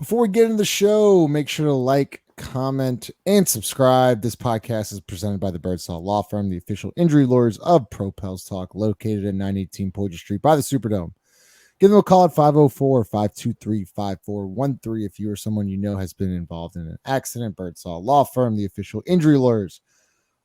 Before we get into the show, make sure to like, comment, and subscribe. This podcast is presented by the Birdsall Law Firm, the official injury lawyers of Pro Pels Talk, located at 918 Poydras Street by the Superdome. Give them a call at 504-523-5413 if you or someone you know has been involved in an accident. Birdsall Law Firm, the official injury lawyers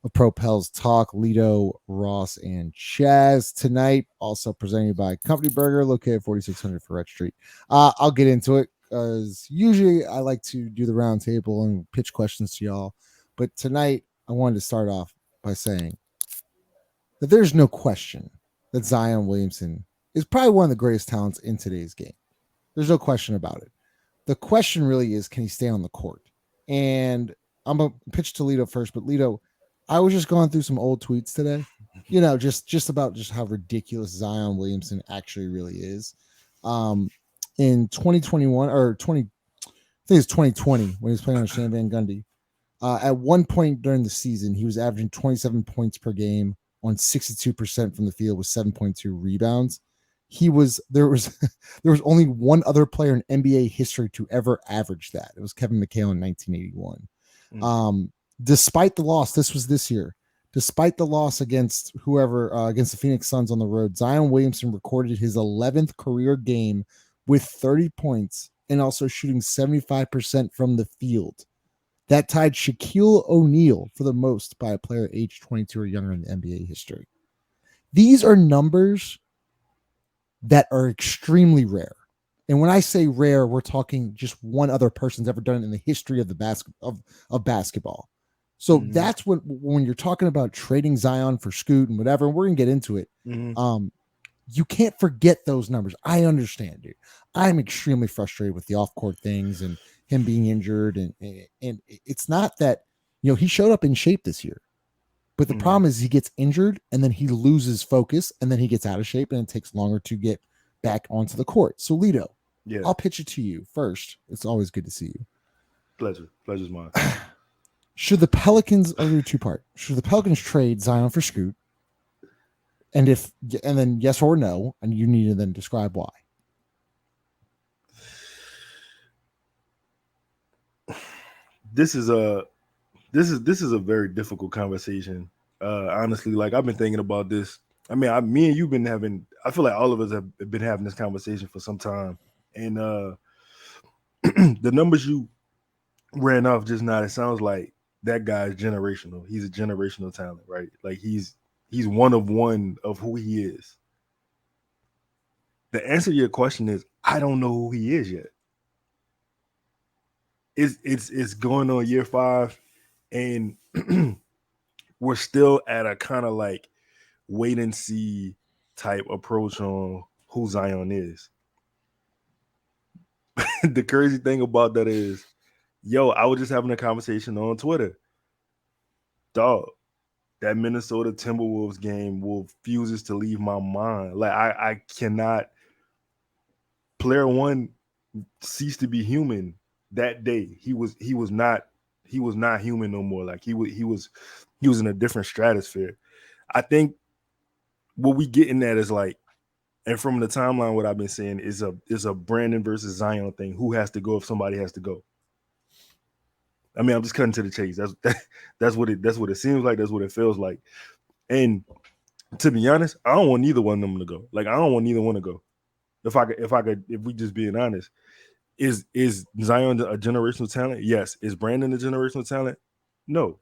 of Pro Pels Talk, Lido, Ross, and Chaz. Tonight, also presented by Company Burger, located at 4600 Ferret Street. I'll get into it because usually I like to do the round table and pitch questions to y'all. But tonight, I wanted to start off by saying that there's no question that Zion Williamson is probably one of the greatest talents in today's game. There's no question about it. The question really is, can he stay on the court? And I'm going to pitch to Lido first, but Lido, I was just going through some old tweets today, just about just how ridiculous Zion Williamson actually really is. In 2021 or 20, I think it's 2020 when he was playing on Shan Van Gundy. At one point during the season, he was averaging 27 points per game on 62% from the field with 7.2 rebounds. There was only one other player in NBA history to ever average that. It was Kevin McHale in 1981. Despite the loss, this was this year. Despite the loss against against the Phoenix Suns on the road, Zion Williamson recorded his 11th career game with 30 points and also shooting 75% from the field. That tied Shaquille O'Neal for the most by a player aged 22 or younger in the NBA history. These are numbers that are extremely rare. And when I say rare, we're talking just one other person's ever done it in the history of of basketball. So that's when you're talking about trading Zion for Scoot and whatever, and we're gonna get into it. You can't forget those numbers. I understand, dude. I'm extremely frustrated with the off-court things and him being injured, and it's not that he showed up in shape this year, but the problem is he gets injured and then he loses focus and then he gets out of shape and it takes longer to get back onto the court. So Lido, I'll pitch it to you first. It's always good to see you. Pleasure's mine. Should the Pelicans, I'll do two-part. Should the Pelicans trade Zion for Scoot? And then yes or no, and you need to then describe why. This is a very difficult conversation. Honestly, like I've been thinking about this. I mean, me and you've been having. I feel like all of us have been having this conversation for some time, and the numbers you ran off just now, it sounds like that guy is generational. He's a generational talent, right? Like he's one of who he is. The answer to your question is I don't know who he is yet. It's going on year 5, and we're still at a kind of like wait and see type approach on who Zion is. The crazy thing about that is, I was just having a conversation on Twitter. Dog, that Minnesota Timberwolves game refuses to leave my mind. Like I cannot. Player one ceased to be human that day. He was not human no more. Like he was in a different stratosphere. I think what we getting at is like, and from the timeline, what I've been saying is a Brandon versus Zion thing. Who has to go if somebody has to go? I mean, I'm just cutting to the chase. That's what it seems like. That's what it feels like. And to be honest, I don't want neither one of them to go. Like I don't want neither one to go. If we just being honest, is Zion a generational talent? Yes. Is Brandon a generational talent? No.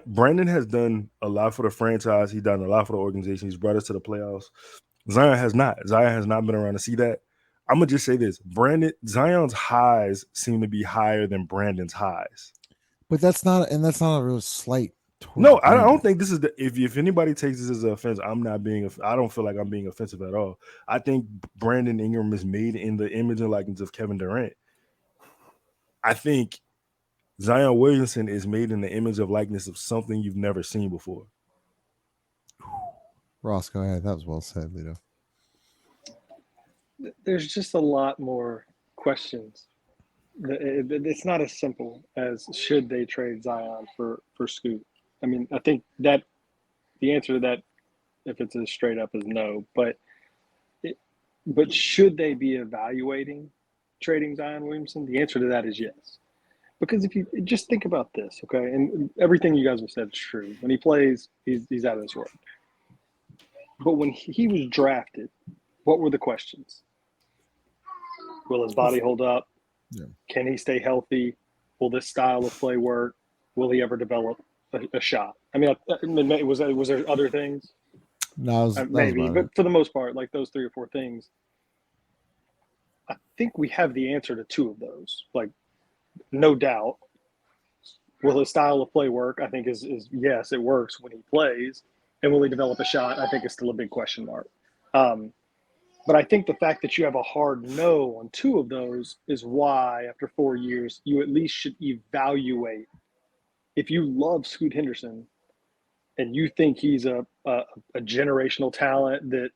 Brandon has done a lot for the franchise. He's done a lot for the organization. He's brought us to the playoffs. Zion has not. Zion has not been around to see that. I'm gonna just say this: Zion's highs seem to be higher than Brandon's highs. But that's not a real slight. No, I don't think this is if anybody takes this as an offense, I don't feel like I'm being offensive at all. I think Brandon Ingram is made in the image and likeness of Kevin Durant. I think Zion Williamson is made in the image of likeness of something you've never seen before. Ross, go ahead. That was well said, Lido. There's just a lot more questions. It's not as simple as should they trade Zion for Scoot. I mean, I think that the answer to that, if it's a straight up, is no. But should they be evaluating trading Zion Williamson? The answer to that is yes. Because if you just think about this, okay, and everything you guys have said is true. When he plays, he's out of this world. But when he was drafted, what were the questions? Will his body hold up? Yeah. Can he stay healthy? Will this style of play work? Will he ever develop a shot? I mean, was there other things? No, maybe, but for the most part, like those 3 or 4 things, I think we have the answer to 2 of those. Like, no doubt. Will his style of play work? I think is yes, it works when he plays. And will he develop a shot? I think is still a big question mark. But I think the fact that you have a hard no on 2 of those is why, after 4 years, you at least should evaluate. If you love Scoot Henderson and you think he's a generational talent that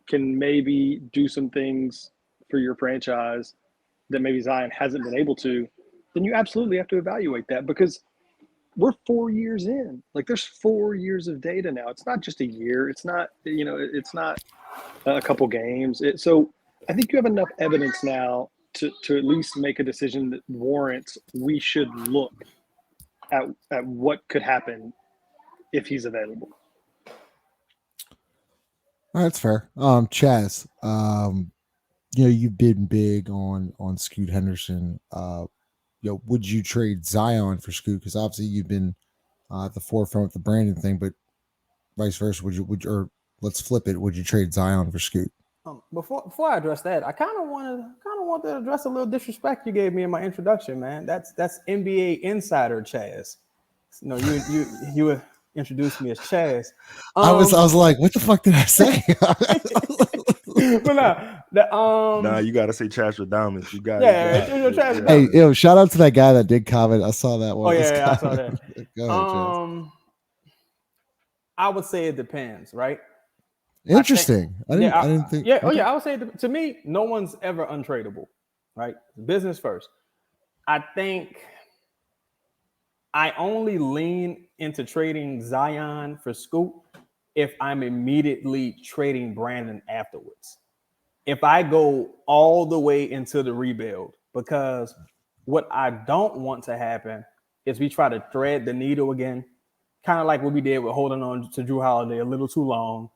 can maybe do some things for your franchise that maybe Zion hasn't been able to, then you absolutely have to evaluate that, because we're 4 years in. Like, there's 4 years of data now. It's not just a year. It's not, it's not a couple games. So I think you have enough evidence now to at least make a decision that warrants we should look at what could happen if he's available. That's fair. Chaz, you've been big on Scoot Henderson. Would you trade Zion for Scoot? Because obviously you've been at the forefront with the Brandon thing, but vice versa. Or let's flip it. Would you trade Zion for Scoot? Before I address that, I kind of want to address a little disrespect you gave me in my introduction, man. That's NBA insider Chaz. No, you introduced me as Chaz. I was like, what the fuck did I say? But you gotta say Chaz. You got Chaz. Hey, shout out to that guy that did comment. I saw that one. I saw that. Go ahead, Chaz. I would say it depends, right? Interesting. I didn't think. Yeah. Okay. Oh yeah. I would say to me, no one's ever untradeable, right? Business first. I think I only lean into trading Zion for Scoot if I'm immediately trading Brandon afterwards. If I go all the way into the rebuild, because what I don't want to happen is we try to thread the needle again, kind of like what we did with holding on to Drew Holiday a little too long,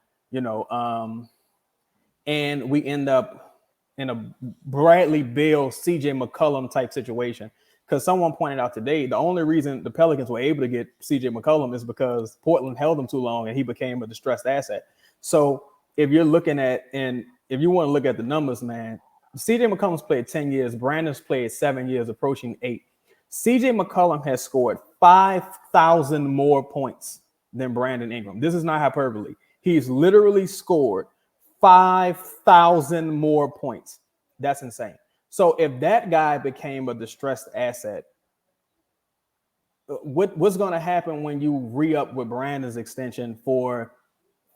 and we end up in a Bradley Beal, CJ McCollum type situation. Because someone pointed out today, the only reason the Pelicans were able to get CJ McCollum is because Portland held him too long and he became a distressed asset. So if you're looking at, and if you want to look at the numbers, man, CJ McCollum's played 10 years. Brandon's played 7 years, approaching 8. CJ McCollum has scored 5,000 more points than Brandon Ingram. This is not hyperbole. He's literally scored 5,000 more points. That's insane. So if that guy became a distressed asset, what's going to happen when you re-up with Brandon's extension for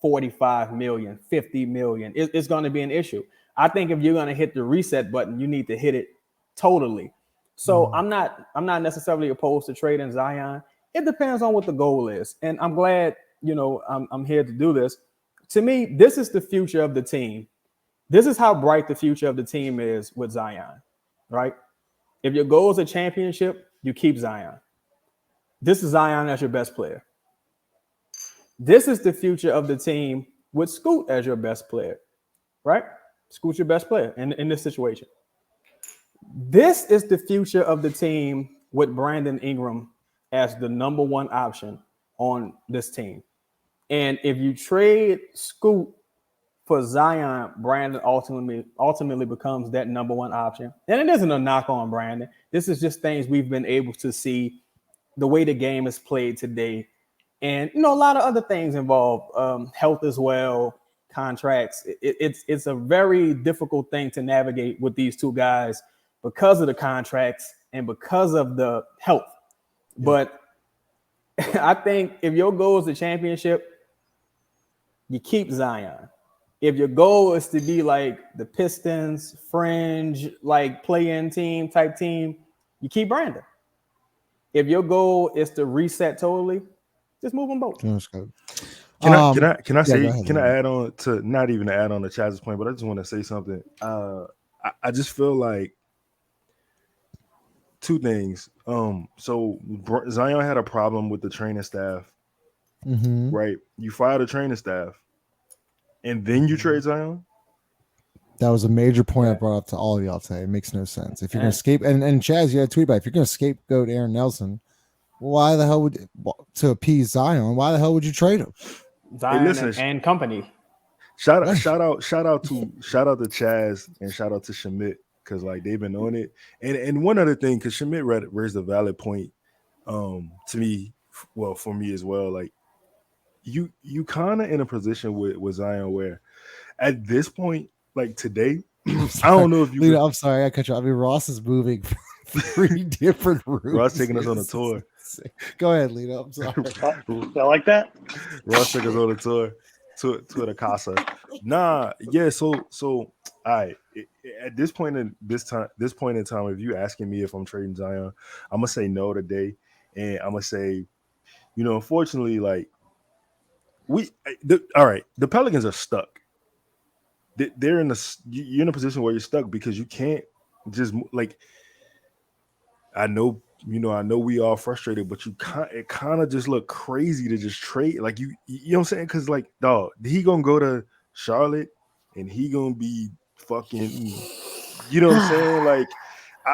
45 million, 50 million? It's going to be an issue. I think if you're going to hit the reset button, you need to hit it totally. So I'm not necessarily opposed to trading Zion. It depends on what the goal is. And I'm glad, I'm here to do this. To me, this is the future of the team. This is how bright the future of the team is with Zion, right? If your goal is a championship, you keep Zion. This is Zion as your best player. This is the future of the team with Scoot as your best player, right? Scoot's your best player in this situation. This is the future of the team with Brandon Ingram as the number 1 option on this team. And if you trade Scoot for Zion, Brandon ultimately becomes that number 1 option. And it isn't a knock on Brandon. This is just things we've been able to see, the way the game is played today. And, a lot of other things involved, health as well, contracts. It's a very difficult thing to navigate with these 2 guys because of the contracts and because of the health. Yeah. But I think if your goal is the championship, you keep Zion. If your goal is to be like the Pistons, fringe, like play-in team type team, you keep Brandon. If your goal is to reset totally, just move them both. Can I add on to, not even to add on to Chaz's point, but I just want to say something. I just feel like two things. So Zion had a problem with the training staff, right? You fire the training staff, and then you trade Zion. That was a major point I brought up to all of y'all today. It makes no sense. If you're going to and Chaz, you had a tweet about it. If you're going to scapegoat Aaron Nelson, why the hell to appease Zion? Why the hell would you trade him? Zion and company. Shout out to Chaz and shout out to Schmidt because like they've been on it. And one other thing, because Schmidt raised a valid point to me, well, for me as well. Like you kind of in a position with Zion where at this point, like today, I don't know if you. I'm sorry, I cut you off. I mean, Ross is moving from 3 different rooms. Ross taking us on a tour. Go ahead, Lito. I'm sorry. I like that. Ross took us on a tour to the casa. Nah, yeah. So, all right. At this point in time, if you asking me if I'm trading Zion, I'm gonna say no today, and I'm gonna say, unfortunately, like all right, the Pelicans are stuck. You're in a position where you're stuck because you can't just like. I know we all frustrated, but it kind of just look crazy to just trade. Like you know what I'm saying? Because like, dog, he gonna go to Charlotte and he gonna be fucking. You know what I'm saying? Like,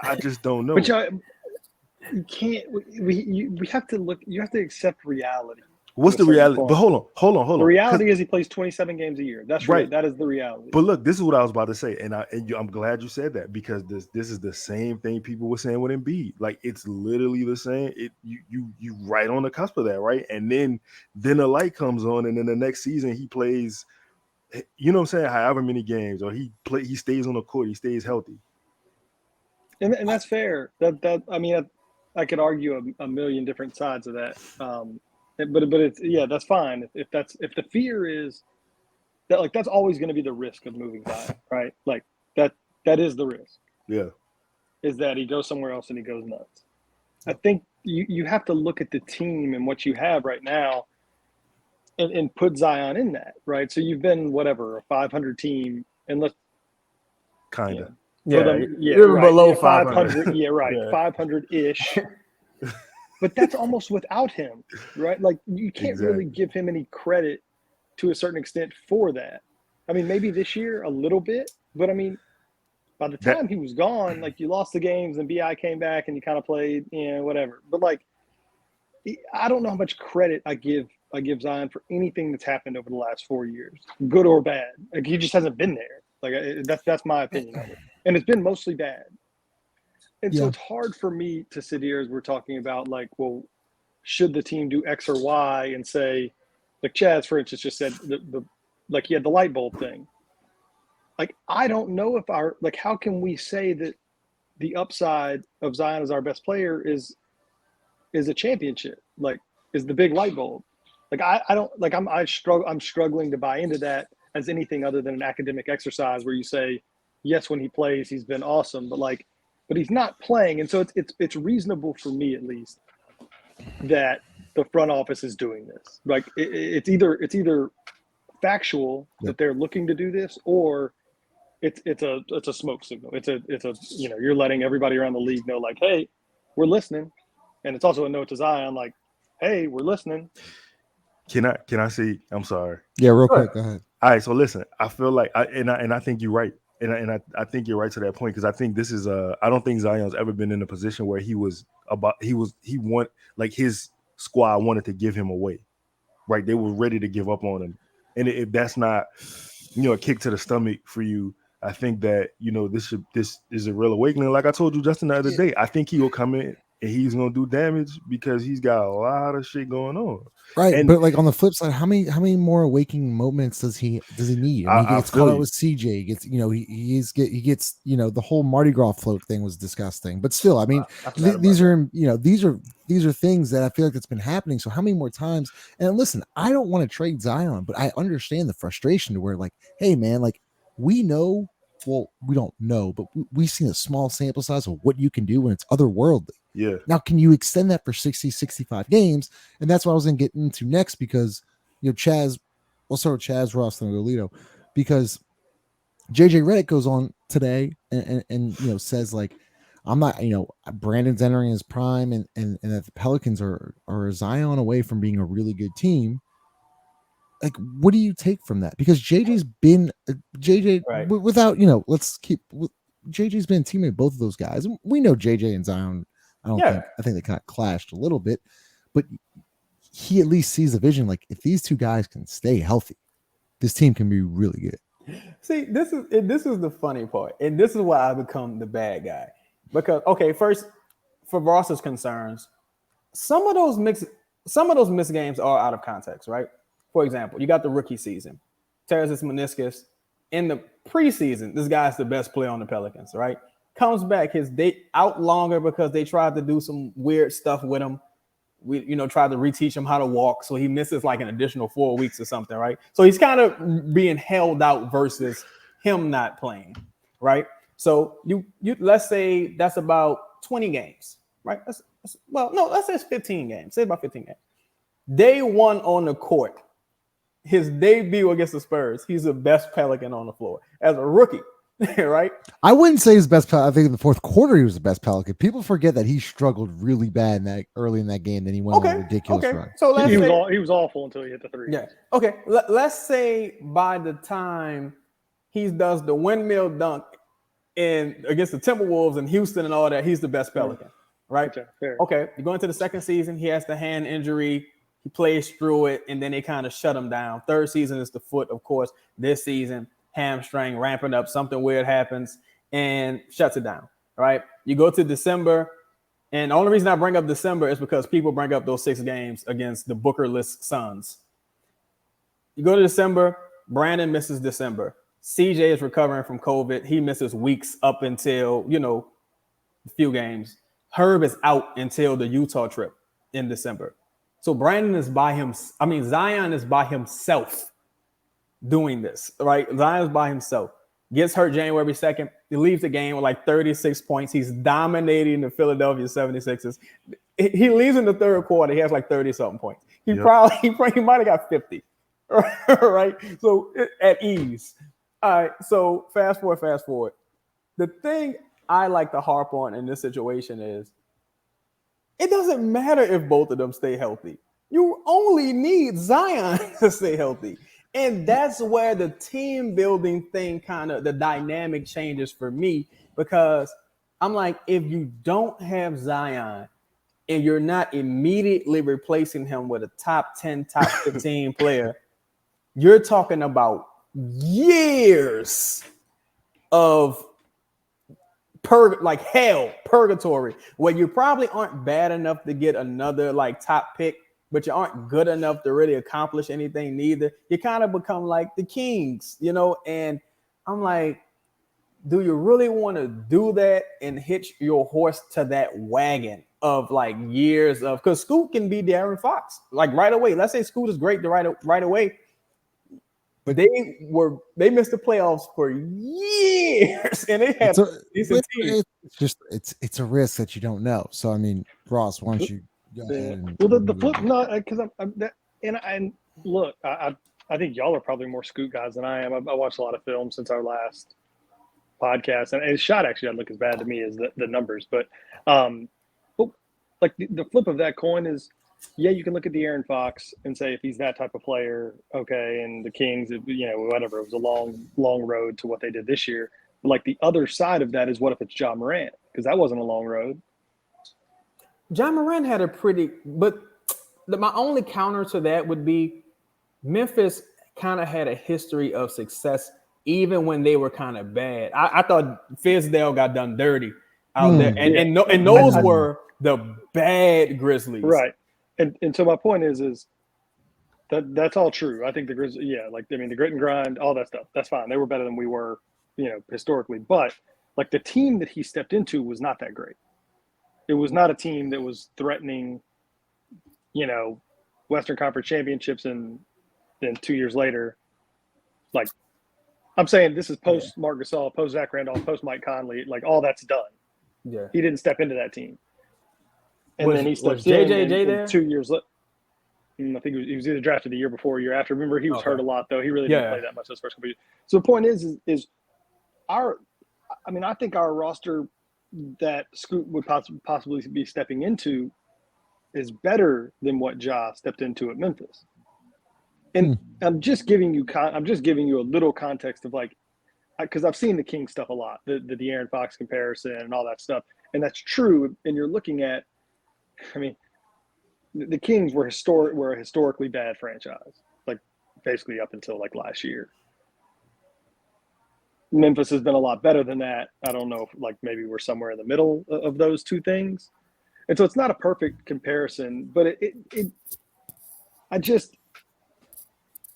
I just don't know. But you can't. We have to look. You have to accept reality. What's the reality? But hold on. The reality is he plays 27 games a year. That's right. That is the reality. But look, this is what I was about to say, and I'm glad you said that because this is the same thing people were saying with Embiid. Like it's literally the same. You right on the cusp of that, right? And then the light comes on, and then the next season he plays. You know what I'm saying? However many games, or he stays on the court, he stays healthy. And that's fair. That I mean, I could argue a million different sides of that. But it's that's fine. If the fear is that like that's always going to be the risk of moving Zion, right? Like that is the risk. Yeah, is that he goes somewhere else and he goes nuts. I think you have to look at the team and what you have right now, and put Zion in that, right? So you've been a 500 team, and let's kind of below 500. Yeah, right, 500-ish. But that's almost without him, right? Like you can't really give him any credit to a certain extent for that. I mean, maybe this year a little bit, but I mean, by the time he was gone, like you lost the games and BI came back and you kind of played, whatever. But like, I don't know how much credit I give Zion for anything that's happened over the last 4 years, good or bad. Like he just hasn't been there. Like that's my opinion of it, and it's been mostly bad. And so it's hard for me to sit here as we're talking about like, well, should the team do X or Y and say, like Chaz, for instance, just said like he had the light bulb thing. Like, I don't know if how can we say that the upside of Zion as our best player is a championship, like is the big light bulb. Like, I don't like, I'm struggling to buy into that as anything other than an academic exercise where you say, yes, when he plays, he's been awesome, but he's not playing. And so it's reasonable for me, at least, that the front office is doing this. Like it's either factual that they're looking to do this, or it's a smoke signal. It's a you're letting everybody around the league know, like, hey, we're listening. And it's also a note to Zion, like, hey, we're listening. Can I see? I'm sorry. Yeah, real quick. Go ahead. All right. So listen, I feel like I think you're right. And I think you're right to that point, because I think this is I don't think Zion's ever been in a position where he his squad wanted to give him away, right? They were ready to give up on him, and if that's not a kick to the stomach for you, I think that this is a real awakening. Like I told you just the other day, I think he will come in and he's gonna do damage because he's got a lot of shit going on. Right, but like on the flip side, how many more awakening moments does he need? I mean, he gets caught out with CJ. He gets he gets the whole Mardi Gras float thing was disgusting. But still, I mean, these are things that I feel like it's been happening. So how many more times? And listen, I don't want to trade Zion, but I understand the frustration to where like, hey man, like we know. Well, we don't know, but we've seen a small sample size of what you can do when it's otherworldly. Yeah. Now, can you extend that for 60, 65 games? And that's what I was going to get into next, because, Chaz, we'll start with Chaz, Ross, and Golito, because JJ Redick goes on today and says like, I'm not, Brandon's entering his prime, and that the Pelicans are Zion away from being a really good team. Like, what do you take from that? Because JJ's been JJ Right. without, JJ's been a teammate of both of those guys. We know JJ and Zion. I think they kind of clashed a little bit, but he at least sees the vision. Like, if these two guys can stay healthy, this team can be really good. See, this is the funny part, and this is why I become the bad guy. Because first, for Ross's concerns, some of those missed games are out of context, right? For example, you got the rookie season, tears his meniscus. In the preseason, this guy's the best player on the Pelicans, right? Comes back, his date out longer because they tried to do some weird stuff with him. We, tried to reteach him how to walk, so he misses like an additional 4 weeks or something, right? So he's kind of being held out versus him not playing, right? So you let's say that's about 20 games, right? Let's say it's 15 games. Say about 15 games. Day one on the court, his debut against the Spurs, he's the best Pelican on the floor as a rookie. Right? I wouldn't say his best. I think in the fourth quarter he was the best Pelican. People forget that he struggled really bad early in that game. Then he went on a ridiculous run. So he was awful until he hit the three. Yeah. Okay. Let's say by the time he does the windmill dunk against the Timberwolves and Houston and all that, he's the best Pelican, right? Okay. You go into the second season, he has the hand injury. He plays through it, and then they kind of shut him down. Third season is the foot, of course. This season, hamstring ramping up, something weird happens and shuts it down, right? You go to December, and the only reason I bring up December is because people bring up those 6 games against the Booker-less Suns. You go to December, Brandon misses December. CJ is recovering from COVID. He misses weeks up until, a few games. Herb is out until the Utah trip in December. So Brandon is Zion is by himself doing this, right? Zion's by himself. Gets hurt January 2nd. He leaves the game with like 36 points. He's dominating the Philadelphia 76ers. He leaves in the third quarter. He has like 30-something points. He might have got 50, right? So at ease. All right, so fast forward. The thing I like to harp on in this situation is it doesn't matter if both of them stay healthy. You only need Zion to stay healthy. And that's where the team building thing the dynamic changes for me, because I'm like, if you don't have Zion and you're not immediately replacing him with a top 10, top 15 player, you're talking about years of purgatory, where you probably aren't bad enough to get another like top pick, but you aren't good enough to really accomplish anything neither. You kind of become like the Kings, and I'm like, do you really want to do that and hitch your horse to that wagon of like years of, because Scoot can be De'Aaron Fox like right away. Let's say Scoot is great right away. But they missed the playoffs for years, and they had decent teams. It's a risk that you don't know. So I mean, Ross, why don't you go ahead? The flip, no, because and look, I think y'all are probably more Scoot guys than I am. I watched a lot of film since our last podcast, and his shot actually doesn't look as bad to me as the numbers. But like the flip of that coin is, yeah, you can look at De'Aaron Fox and say if he's that type of player, okay, and the Kings, whatever, it was a long road to what they did this year. But like the other side of that is, what if it's Ja Morant? Because that wasn't a long road. Ja Morant had my only counter to that would be Memphis kind of had a history of success even when they were kind of bad. I thought Fizdale got done dirty out there, and those were the bad Grizzlies, right? And so my point is that's all true. I think the Grizzlies, the grit and grind, all that stuff, that's fine. They were better than we were, historically. But like the team that he stepped into was not that great. It was not a team that was threatening, Western Conference championships, and then 2 years later, like I'm saying, this is post Marc Gasol, post Zach Randolph, post Mike Conley, like all that's done. Yeah, he didn't step into that team. And then he steps in there 2 years later. I think he was either drafted the year before or year after. Remember, he was hurt a lot, though. He really didn't play that much those first couple of years. So the point is I think our roster that Scoot would possibly be stepping into is better than what Ja stepped into at Memphis. And I'm just giving you a little context of like, because I've seen the King stuff a lot, the De'Aaron Fox comparison and all that stuff, and that's true. And you're looking at, I mean, the Kings were a historically bad franchise, like basically up until like last year. Memphis has been a lot better than that. I don't know if like maybe we're somewhere in the middle of those two things. And so it's not a perfect comparison, but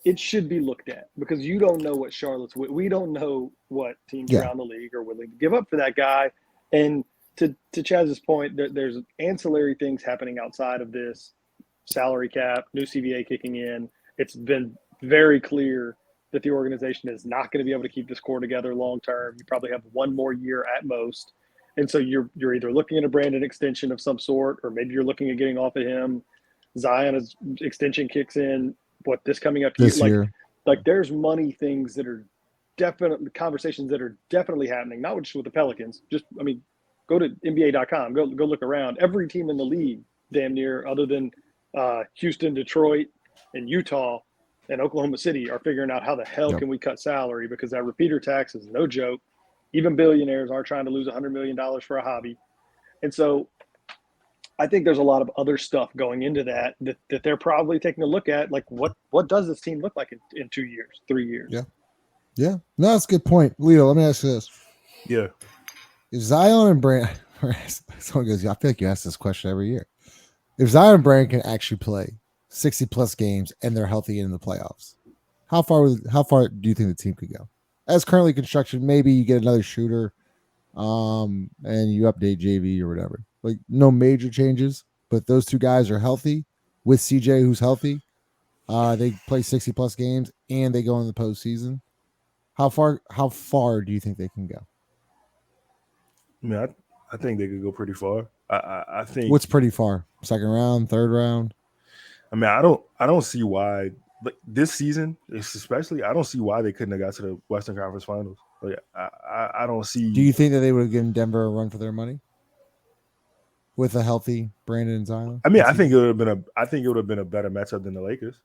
it should be looked at because you don't know what we don't know what teams around the league are willing to give up for that guy. And to Chaz's point, there's ancillary things happening outside of this salary cap, new CBA kicking in. It's been very clear that the organization is not going to be able to keep this core together long term. You probably have one more year at most. And so you're either looking at a Brandon extension of some sort, or maybe you're looking at getting off of him. Zion's extension kicks in this coming up this year. Like there's money things that are definitely conversations that are definitely happening, not just with the Pelicans. Go to NBA.com, go look around. Every team in the league, damn near, other than Houston, Detroit, and Utah and Oklahoma City, are figuring out how the hell can we cut salary, because that repeater tax is no joke. Even billionaires aren't trying to lose $100 million for a hobby. And so I think there's a lot of other stuff going into that they're probably taking a look at, like what does this team look like in 2 years, 3 years? Yeah. No, that's a good point. Leo, let me ask you this. Yeah. If Zion and Brandon, someone goes, I feel like you ask this question every year. If Zion and Brandon can actually play 60 plus games and they're healthy in the playoffs, how far do you think the team could go? As currently construction, maybe you get another shooter, and you update JV or whatever. Like no major changes, but those two guys are healthy with CJ, who's healthy. They play 60 plus games and they go in the postseason. How far do you think they can go? I mean, I think they could go pretty far. I think. What's pretty far? Second round, third round? I mean, I don't see why. Like this season, especially, I don't see why they couldn't have got to the Western Conference Finals. Like, I don't see. Do you think that they would have given Denver a run for their money with a healthy Brandon and Zion? I mean, I think it would have been a better matchup than the Lakers.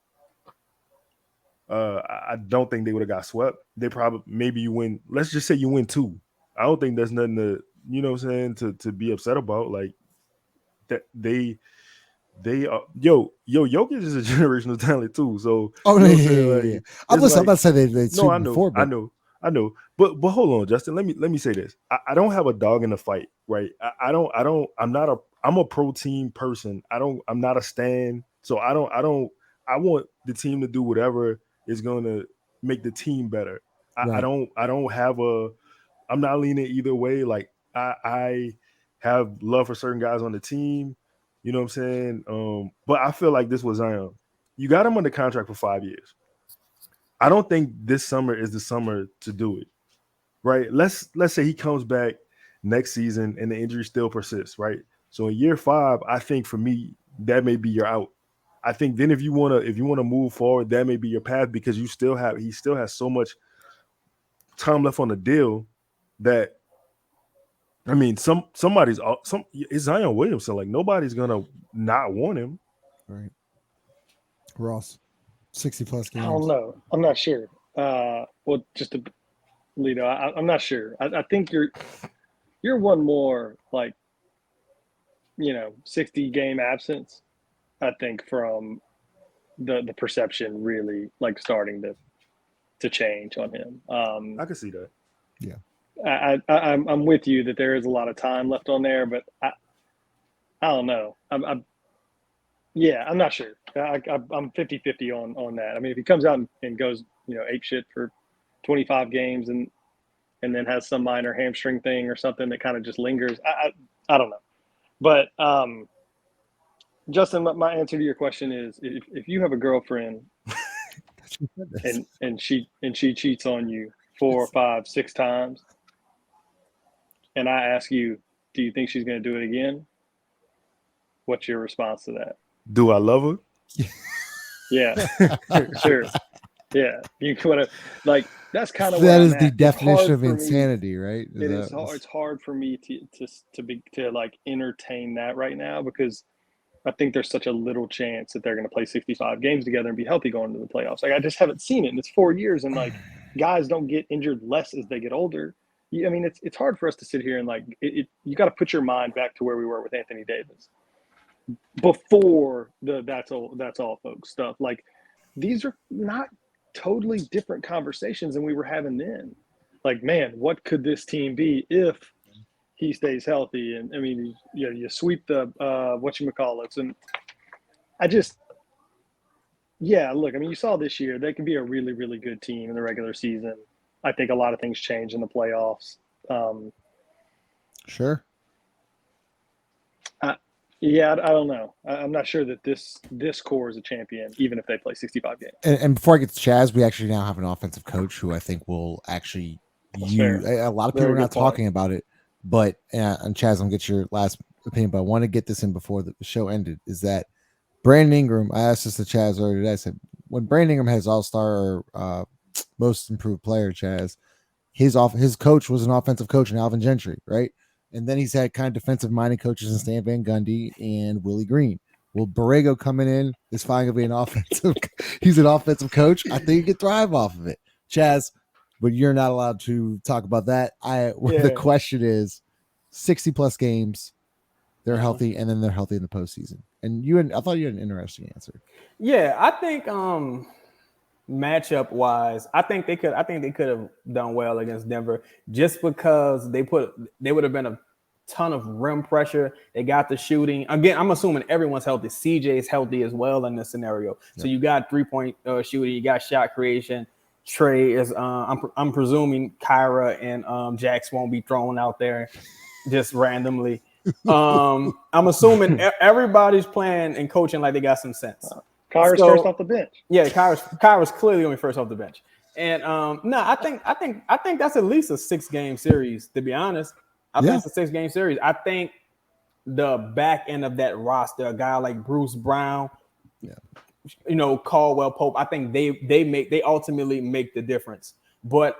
I don't think they would have got swept. They probably maybe you win. Let's just say you win 2. I don't think there's nothing to what I'm saying to be upset about. Like that they are Jokic is a generational talent too. So I'm about to say they no, I know, before, but... I know. But hold on, Justin. Let me say this. I don't have a dog in the fight, right? I'm a pro team person. I'm not a stan. So I want the team to do whatever is gonna make the team better. I'm not leaning either way. Like I have love for certain guys on the team. You know what I'm saying? But I feel like this was Zion. You got him under contract for 5 years. I don't think this summer is the summer to do it, right? Let's say he comes back next season and the injury still persists, right? So in year 5, I think for me that may be your out. I think then if you wanna move forward, that may be your path, because he still has so much time left on the deal that. I mean, it's Zion Williamson. Like nobody's gonna not want him, right? Ross, 60 plus games. I don't know. I'm not sure. Well, just to lead on, I'm not sure. I think you're one more like 60 game absence. I think from the perception really like starting to change on him. I can see that. Yeah. I'm with you that there is a lot of time left on there, but I don't know. I'm not sure. I'm 50-50 on that. I mean, if he comes out and goes, ape shit for 25 games and then has some minor hamstring thing or something that kind of just lingers, I don't know. But Justin, my answer to your question is if you have a girlfriend and she cheats on you 4, 5, 6 times, and I ask you, do you think she's going to do it again? What's your response to that? Do I love her? Yeah, sure. Yeah, you want to like that's kind of that where is I'm the at. definition of insanity, right? It's hard for me to like entertain that right now because I think there's such a little chance that they're going to play 65 games together and be healthy going into the playoffs. Like I just haven't seen it. And it's 4 years, and like guys don't get injured less as they get older. I mean, it's hard for us to sit here and like you got to put your mind back to where we were with Anthony Davis before the that's all folks stuff. Like these are not totally different conversations than we were having then. Like, man, what could this team be if he stays healthy? And I mean, you sweep the whatchamacallits. And I just, look, I mean, you saw this year, they can be a really, really good team in the regular season. I think a lot of things change in the playoffs. Sure. I don't know. I'm not sure that this core is a champion, even if they play 65 games. And before I get to Chaz, we actually now have an offensive coach who I think will actually use. A lot of people are not talking about it, but and Chaz, I'm gonna get your last opinion, but I want to get this in before the show ended. Is that Brandon Ingram? I asked this to Chaz earlier today. I said when Brandon Ingram has All-Star or Most Improved Player, Chaz, his coach was an offensive coach in Alvin Gentry, right? And then he's had kind of defensive-minded coaches in Stan Van Gundy and Willie Green. Well, Borrego coming in is finally going to be an offensive. He's an offensive coach. I think he could thrive off of it. Chaz, but you're not allowed to talk about that. The question is 60-plus games, they're healthy, and then they're healthy in the postseason. And I thought you had an interesting answer. Yeah, I think matchup wise, I think they could have done well against Denver just because they would have been a ton of rim pressure. They got the shooting. Again, I'm assuming everyone's healthy. CJ is healthy as well in this scenario. Yep. So you got 3-point shooting, you got shot creation. Trey is I'm presuming Kyra and Jax won't be thrown out there just randomly. I'm assuming everybody's playing and coaching like they got some sense. Kyra's first off the bench. Yeah, Kyra's clearly only first off the bench. And I think that's at least a 6-game series, to be honest. I think it's a 6-game series. I think the back end of that roster, a guy like Bruce Brown, Caldwell Pope, I think they ultimately make the difference. But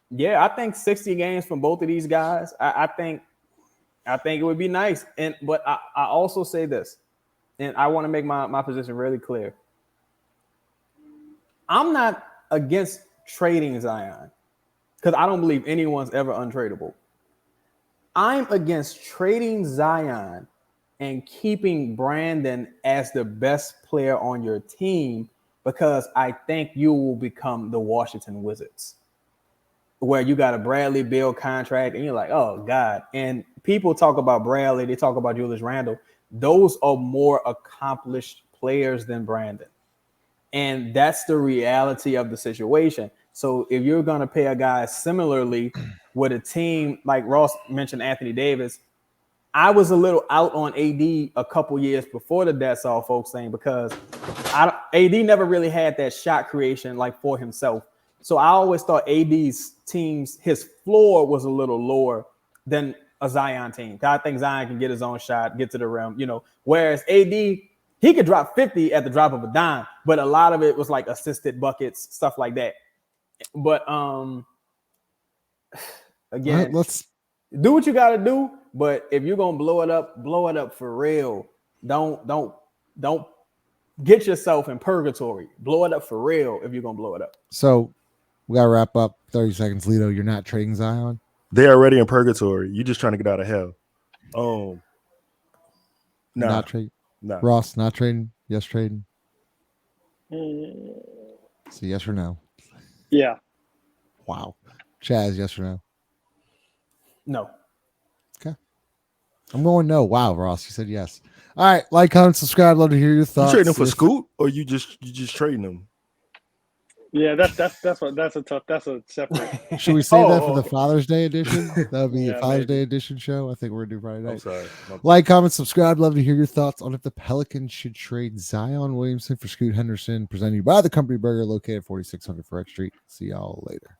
yeah, I think 60 games from both of these guys, I think it would be nice. But I also say this, and I want to make my position really clear. I'm not against trading Zion because I don't believe anyone's ever untradeable. I'm against trading Zion and keeping Brandon as the best player on your team because I think you will become the Washington Wizards, where you got a Bradley Beal contract and you're like, oh, God. And people talk about Bradley. They talk about Julius Randle. Those are more accomplished players than Brandon. And that's the reality of the situation. So if you're going to pay a guy similarly with a team like Ross mentioned, Anthony Davis, I was a little out on AD a couple years before the That's All Folks thing because AD never really had that shot creation like for himself. So I always thought AD's teams, his floor was a little lower than a Zion team. I think Zion can get his own shot, get to the rim, whereas AD, he could drop 50 at the drop of a dime, but a lot of it was like assisted buckets, stuff like that. But again, let's do what you got to do. But if you're gonna blow it up for real. Don't get yourself in purgatory. Blow it up for real if you're gonna blow it up. So we gotta wrap up. 30 seconds, Lito. You're not trading Zion. They're already in purgatory. You're just trying to get out of hell. Not trading. No. Ross, not trading. Yes, trading. So yes or no? Yeah. Wow. Chaz, yes or no? No. Okay. I'm going no. Wow, Ross, you said yes. All right. Like, comment, subscribe. Love to hear your thoughts. You trading them for Scoot, or you just trading them? Yeah, that's a separate. Should we save that for the Father's Day edition? That would be a Father's Day edition show. I think we're gonna do Friday night. I'm sorry. Like, comment, subscribe. Love to hear your thoughts on if the Pelicans should trade Zion Williamson for Scoot Henderson. Presented by the Company Burger, located 4600 Fresh Street. See y'all later.